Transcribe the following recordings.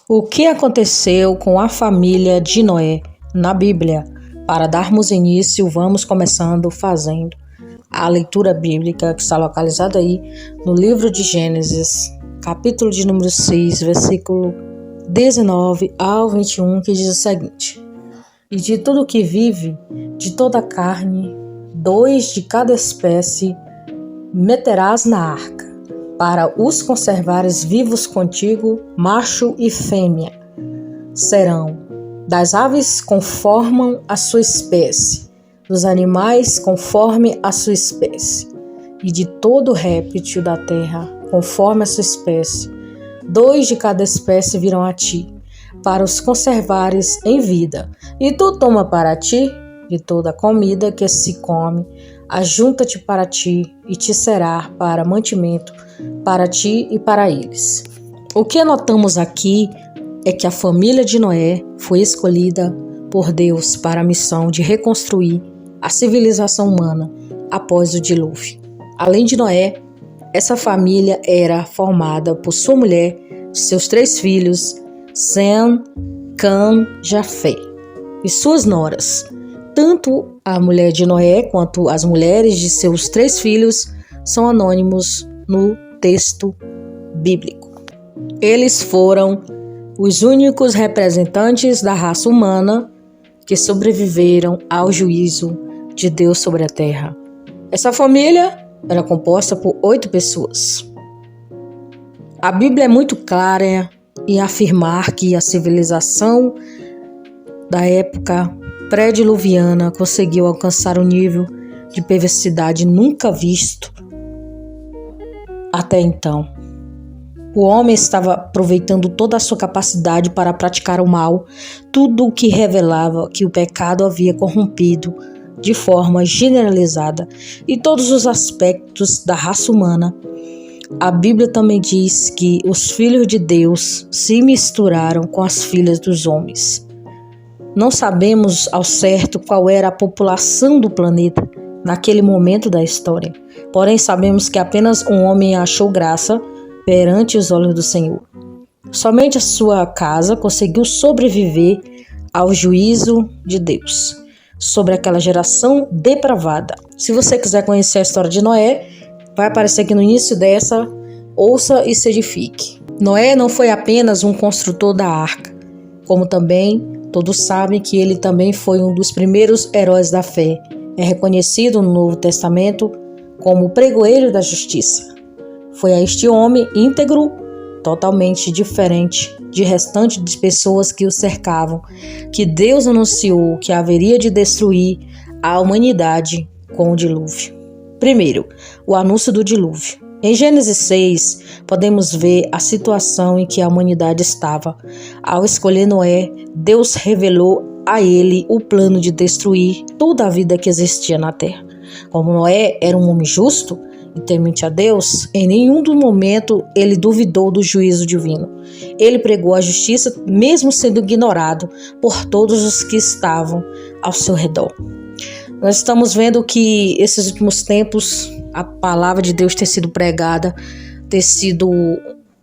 O que aconteceu com a família de Noé na Bíblia? Para darmos início, vamos começando fazendo a leitura bíblica que está localizada aí no livro de Gênesis, capítulo de número 6, versículo 19 ao 21, que diz o seguinte: E de tudo que vive, de toda a carne, 2 de cada espécie meterás na arca, para os conservares vivos contigo, macho e fêmea serão. Das aves conformam a sua espécie, dos animais conforme a sua espécie, e de todo réptil da terra conforme a sua espécie. 2 de cada espécie virão a ti, para os conservares em vida. E tu toma para ti de toda a comida que se come, ajunta-te para ti, e te será para mantimento, para ti e para eles. O que notamos aqui é que a família de Noé foi escolhida por Deus para a missão de reconstruir a civilização humana após o dilúvio. Além de Noé, essa família era formada por sua mulher, seus 3 filhos, Sem, Cã, Jafé, e suas noras. Tanto a mulher de Noé quanto as mulheres de seus 3 filhos são anônimos no texto bíblico. Eles foram os únicos representantes da raça humana que sobreviveram ao juízo de Deus sobre a terra. Essa família era composta por 8 pessoas. A Bíblia é muito clara em afirmar que a civilização da época pré-diluviana conseguiu alcançar um nível de perversidade nunca visto até então. O homem estava aproveitando toda a sua capacidade para praticar o mal, tudo o que revelava que o pecado havia corrompido de forma generalizada e todos os aspectos da raça humana. A Bíblia também diz que os filhos de Deus se misturaram com as filhas dos homens. Não sabemos ao certo qual era a população do planeta naquele momento da história, porém sabemos que apenas um homem achou graça perante os olhos do Senhor. Somente a sua casa conseguiu sobreviver ao juízo de Deus sobre aquela geração depravada. Se você quiser conhecer a história de Noé, vai aparecer aqui no início dessa, ouça e se edifique. Noé não foi apenas um construtor da arca, como também todos sabem que ele também foi um dos primeiros heróis da fé. É reconhecido no Novo Testamento como o pregoeiro da justiça. Foi a este homem íntegro, totalmente diferente de restante de pessoas que o cercavam, que Deus anunciou que haveria de destruir a humanidade com o dilúvio. Primeiro, o anúncio do dilúvio. Em Gênesis 6, podemos ver a situação em que a humanidade estava. Ao escolher Noé, Deus revelou a ele o plano de destruir toda a vida que existia na terra. Como Noé era um homem justo e temente a Deus, em nenhum momento ele duvidou do juízo divino. Ele pregou a justiça, mesmo sendo ignorado por todos os que estavam ao seu redor. Nós estamos vendo que esses últimos tempos a palavra de Deus ter sido pregada, ter sido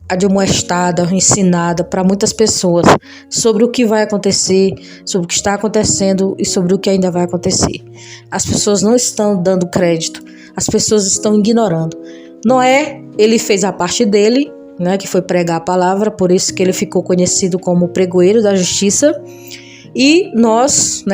admoestada, ensinada para muitas pessoas sobre o que vai acontecer, sobre o que está acontecendo e sobre o que ainda vai acontecer. As pessoas não estão dando crédito, as pessoas estão ignorando. Noé, ele fez a parte dele, que foi pregar a palavra, por isso que ele ficou conhecido como o pregoeiro da justiça. E nós,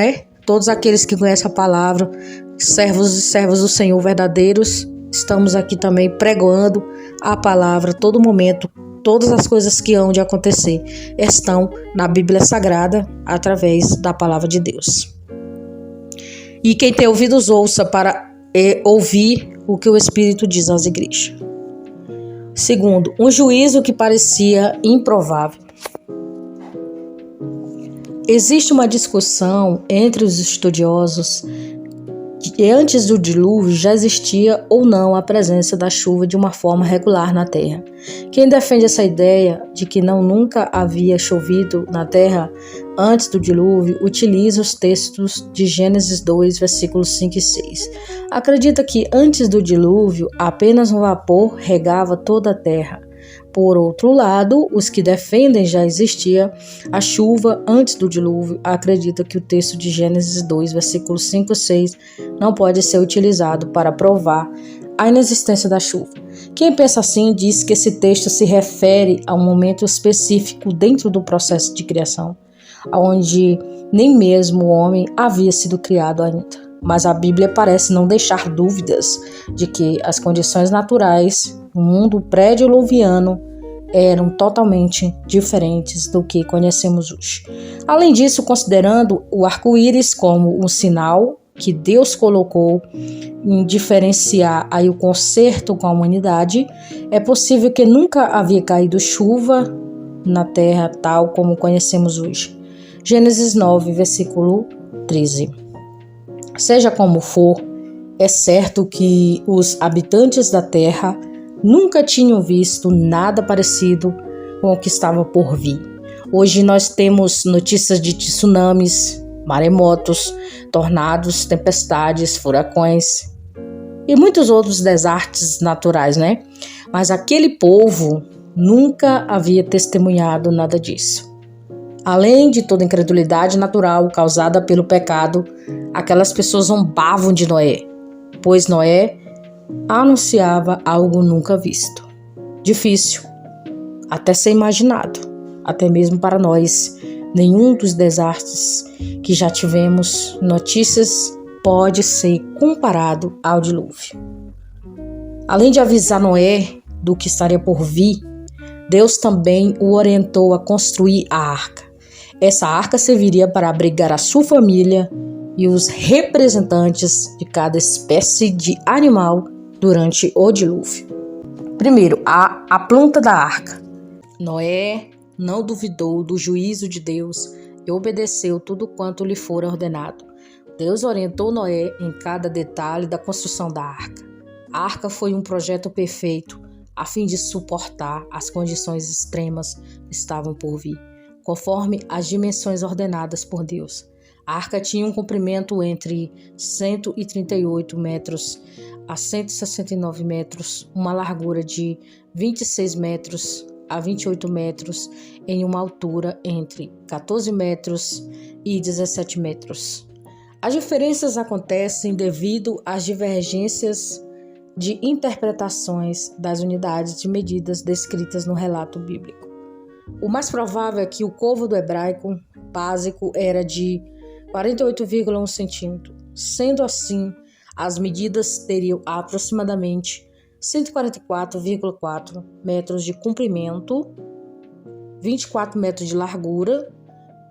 todos aqueles que conhecem a palavra, servos e servas do Senhor verdadeiros, estamos aqui também pregando a palavra a todo momento. Todas as coisas que hão de acontecer estão na Bíblia Sagrada através da palavra de Deus. E quem tem ouvidos, ouça para ouvir o que o Espírito diz às igrejas. Segundo, um juízo que parecia improvável. Existe uma discussão entre os estudiosos que antes do dilúvio já existia ou não a presença da chuva de uma forma regular na terra. Quem defende essa ideia de que nunca havia chovido na terra antes do dilúvio utiliza os textos de Gênesis 2, versículos 5 e 6. Acredita que antes do dilúvio apenas um vapor regava toda a terra, Por outro lado, os que defendem já existia a chuva antes do dilúvio acreditam que o texto de Gênesis 2, versículos 5 e 6 não pode ser utilizado para provar a inexistência da chuva. Quem pensa assim diz que esse texto se refere a um momento específico dentro do processo de criação, onde nem mesmo o homem havia sido criado ainda. Mas a Bíblia parece não deixar dúvidas de que as condições naturais do mundo pré-diluviano eram totalmente diferentes do que conhecemos hoje. Além disso, considerando o arco-íris como um sinal que Deus colocou em diferenciar aí o conserto com a humanidade, é possível que nunca havia caído chuva na terra tal como conhecemos hoje. Gênesis 9, versículo 13. Seja como for, é certo que os habitantes da terra nunca tinham visto nada parecido com o que estava por vir. Hoje nós temos notícias de tsunamis, maremotos, tornados, tempestades, furacões e muitos outros desastres naturais, né? Mas aquele povo nunca havia testemunhado nada disso. Além de toda incredulidade natural causada pelo pecado, aquelas pessoas zombavam de Noé, pois Noé anunciava algo nunca visto. Difícil, até ser imaginado, até mesmo para nós. Nenhum dos desastres que já tivemos notícias pode ser comparado ao dilúvio. Além de avisar Noé do que estaria por vir, Deus também o orientou a construir a arca. Essa arca serviria para abrigar a sua família e os representantes de cada espécie de animal durante o dilúvio. Primeiro, a planta da arca. Noé não duvidou do juízo de Deus e obedeceu tudo quanto lhe fora ordenado. Deus orientou Noé em cada detalhe da construção da arca. A arca foi um projeto perfeito a fim de suportar as condições extremas que estavam por vir, conforme as dimensões ordenadas por Deus. A arca tinha um comprimento entre 138 metros a 169 metros, uma largura de 26 metros a 28 metros, em uma altura entre 14 metros e 17 metros. As diferenças acontecem devido às divergências de interpretações das unidades de medidas descritas no relato bíblico. O mais provável é que o côvado hebraico básico era de 48,1 centímetros. Sendo assim, as medidas teriam aproximadamente 144,4 metros de comprimento, 24 metros de largura,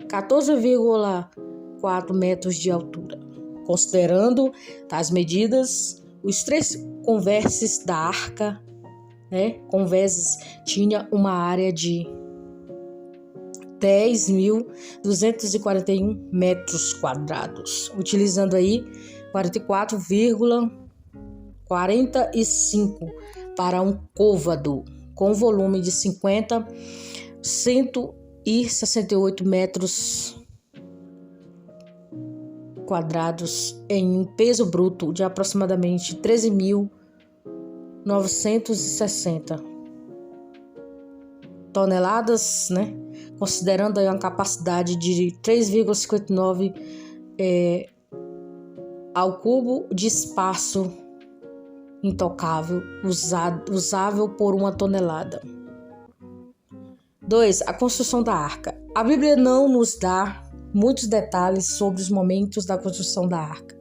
14,4 metros de altura. Considerando tais medidas, os três convéses da arca, convéses, tinha uma área de 10.241 metros quadrados, utilizando aí 44,45 para um côvado, com volume de 168 metros quadrados em um peso bruto de aproximadamente 13.960 toneladas, considerando aí uma capacidade de 3,59 ao cubo de espaço intocável, usável por uma tonelada. 2. A construção da arca. A Bíblia não nos dá muitos detalhes sobre os momentos da construção da arca.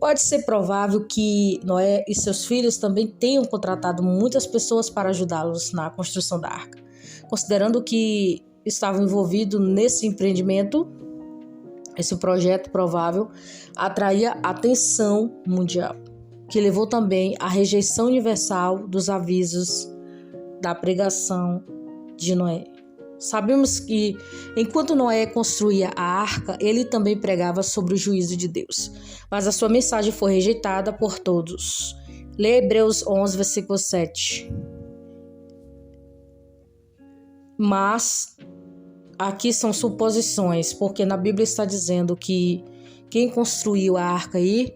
Pode ser provável que Noé e seus filhos também tenham contratado muitas pessoas para ajudá-los na construção da arca. Considerando que estavam envolvidos nesse empreendimento, esse projeto provável atraía atenção mundial, que levou também à rejeição universal dos avisos da pregação de Noé. Sabemos que, enquanto Noé construía a arca, ele também pregava sobre o juízo de Deus, mas a sua mensagem foi rejeitada por todos. Lê Hebreus 11, versículo 7. Mas aqui são suposições, porque na Bíblia está dizendo que quem construiu a arca aí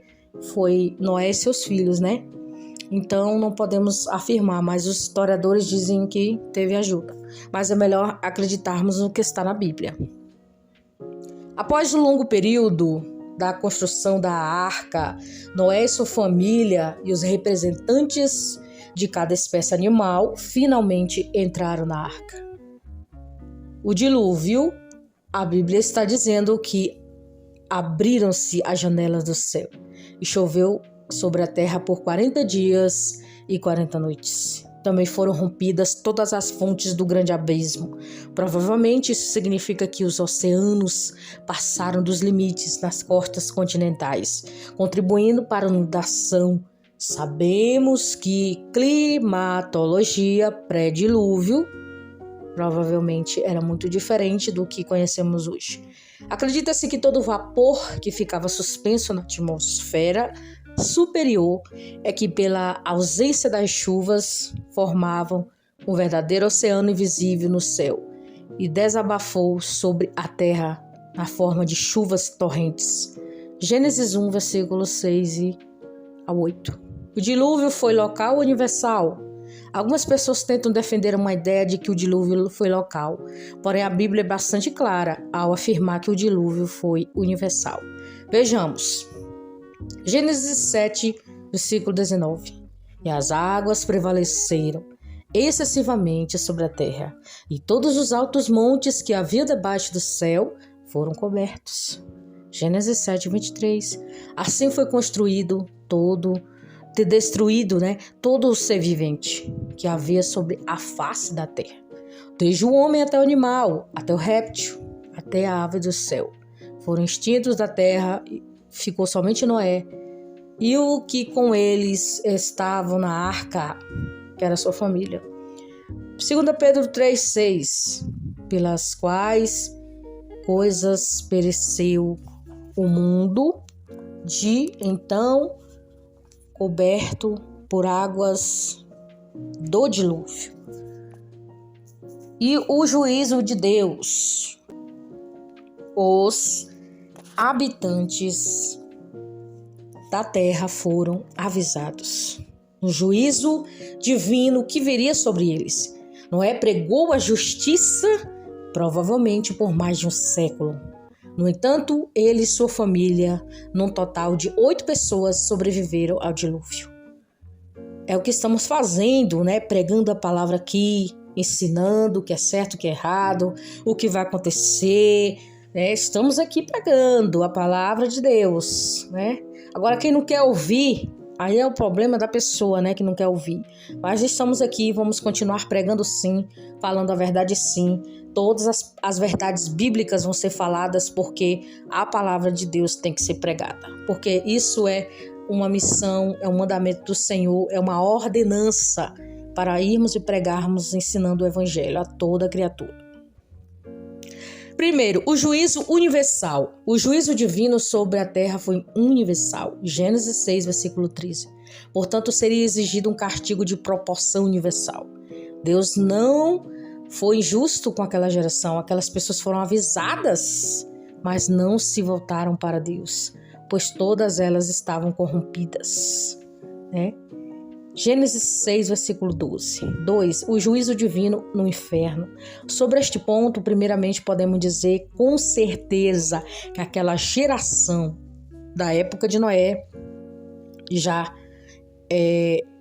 foi Noé e seus filhos, Então não podemos afirmar, mas os historiadores dizem que teve ajuda. Mas é melhor acreditarmos no que está na Bíblia. Após um longo período da construção da arca, Noé e sua família e os representantes de cada espécie animal finalmente entraram na arca. O dilúvio, a Bíblia está dizendo que abriram-se as janelas do céu e choveu sobre a terra por 40 dias e 40 noites. Também foram rompidas todas as fontes do grande abismo. Provavelmente isso significa que os oceanos passaram dos limites nas costas continentais, contribuindo para a inundação. Sabemos que climatologia pré-dilúvio provavelmente era muito diferente do que conhecemos hoje. Acredita-se que todo o vapor que ficava suspenso na atmosfera superior é que, pela ausência das chuvas, formavam um verdadeiro oceano invisível no céu e desabafou sobre a terra na forma de chuvas torrentes. Gênesis 1, versículos 6 a 8. O dilúvio foi local ou universal? Algumas pessoas tentam defender uma ideia de que o dilúvio foi local, porém a Bíblia é bastante clara ao afirmar que o dilúvio foi universal. Vejamos. Gênesis 7, versículo 19. E as águas prevaleceram excessivamente sobre a terra, e todos os altos montes que havia debaixo do céu foram cobertos. Gênesis 7, 23. Assim foi destruído todo o ser vivente que havia sobre a face da terra, desde o homem até o animal, até o réptil, até a ave do céu. Foram extintos da terra, ficou somente Noé e o que com eles estavam na arca, que era sua família. 2 Pedro 3,6. Pelas quais coisas pereceu o mundo, de então coberto por águas do dilúvio. E o juízo de Deus. Os habitantes da terra foram avisados. Um juízo divino que viria sobre eles. Noé pregou a justiça, provavelmente por mais de um século. No entanto, ele e sua família, num total de 8 pessoas, sobreviveram ao dilúvio. É o que estamos fazendo, pregando a palavra aqui, ensinando o que é certo, o que é errado, o que vai acontecer. Estamos aqui pregando a palavra de Deus. Agora, quem não quer ouvir, aí é o problema da pessoa, que não quer ouvir. Mas estamos aqui, vamos continuar pregando sim, falando a verdade sim. Todas as verdades bíblicas vão ser faladas porque a palavra de Deus tem que ser pregada. Porque isso é uma missão, é um mandamento do Senhor, é uma ordenança para irmos e pregarmos ensinando o evangelho a toda criatura. Primeiro, o juízo universal. O juízo divino sobre a terra foi universal. Gênesis 6, versículo 13. Portanto, seria exigido um castigo de proporção universal. Deus não foi injusto com aquela geração. Aquelas pessoas foram avisadas, mas não se voltaram para Deus, pois todas elas estavam corrompidas. Gênesis 6, versículo 12. 2. O juízo divino no inferno. Sobre este ponto, primeiramente, podemos dizer com certeza que aquela geração da época de Noé já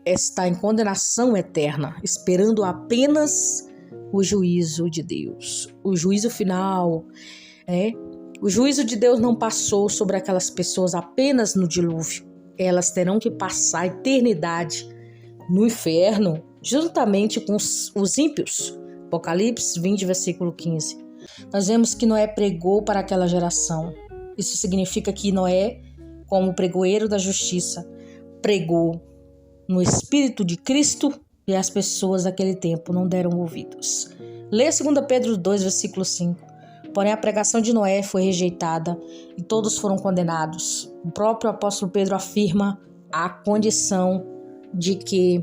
está em condenação eterna, esperando apenas o juízo de Deus. O juízo final. O juízo de Deus não passou sobre aquelas pessoas apenas no dilúvio. Elas terão que passar a eternidade no inferno, juntamente com os ímpios. Apocalipse 20, versículo 15. Nós vemos que Noé pregou para aquela geração. Isso significa que Noé, como pregoeiro da justiça, pregou no Espírito de Cristo e as pessoas daquele tempo não deram ouvidos. Leia 2 Pedro 2, versículo 5. Porém, a pregação de Noé foi rejeitada e todos foram condenados. O próprio apóstolo Pedro afirma a condição de que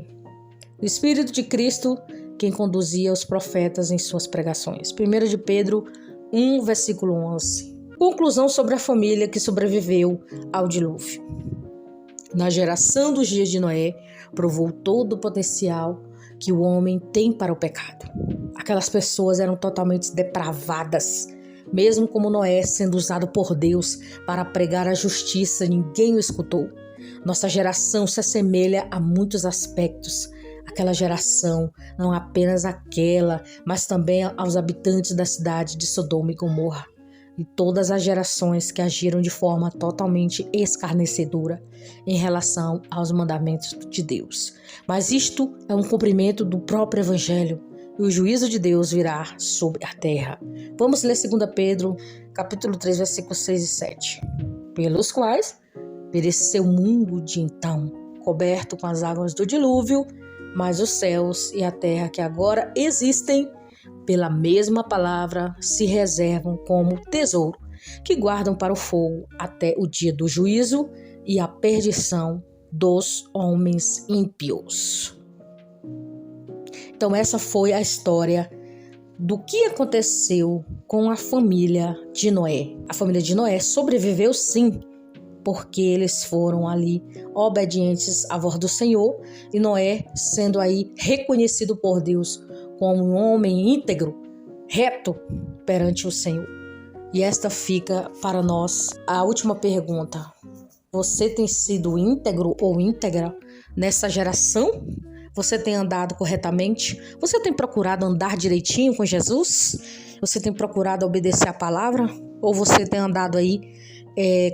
o Espírito de Cristo quem conduzia os profetas em suas pregações. 1 de Pedro 1, versículo 11. Conclusão sobre a família que sobreviveu ao dilúvio. Na geração dos dias de Noé, provou todo o potencial que o homem tem para o pecado. Aquelas pessoas eram totalmente depravadas. Mesmo como Noé sendo usado por Deus para pregar a justiça, ninguém o escutou. Nossa geração se assemelha a muitos aspectos. Aquela geração, não apenas aquela, mas também aos habitantes da cidade de Sodoma e Gomorra. E todas as gerações que agiram de forma totalmente escarnecedora em relação aos mandamentos de Deus. Mas isto é um cumprimento do próprio Evangelho. E o juízo de Deus virá sobre a terra. Vamos ler 2 Pedro, capítulo 3, versículos 6 e 7. Pelos quais pereceu o mundo de então, coberto com as águas do dilúvio, mas os céus e a terra que agora existem, pela mesma palavra, se reservam como tesouro, que guardam para o fogo até o dia do juízo e a perdição dos homens ímpios. Então essa foi a história do que aconteceu com a família de Noé. A família de Noé sobreviveu sim, porque eles foram ali obedientes à voz do Senhor, e Noé sendo aí reconhecido por Deus como um homem íntegro, reto perante o Senhor. E esta fica para nós a última pergunta. Você tem sido íntegro ou íntegra nessa geração? Você tem andado corretamente? Você tem procurado andar direitinho com Jesus? Você tem procurado obedecer a palavra? Ou você tem andado aí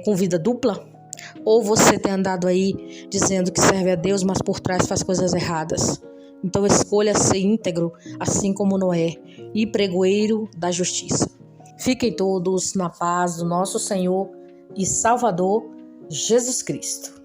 com vida dupla? Ou você tem andado aí dizendo que serve a Deus, mas por trás faz coisas erradas? Então escolha ser íntegro, assim como Noé, e pregoeiro da justiça. Fiquem todos na paz do nosso Senhor e Salvador Jesus Cristo.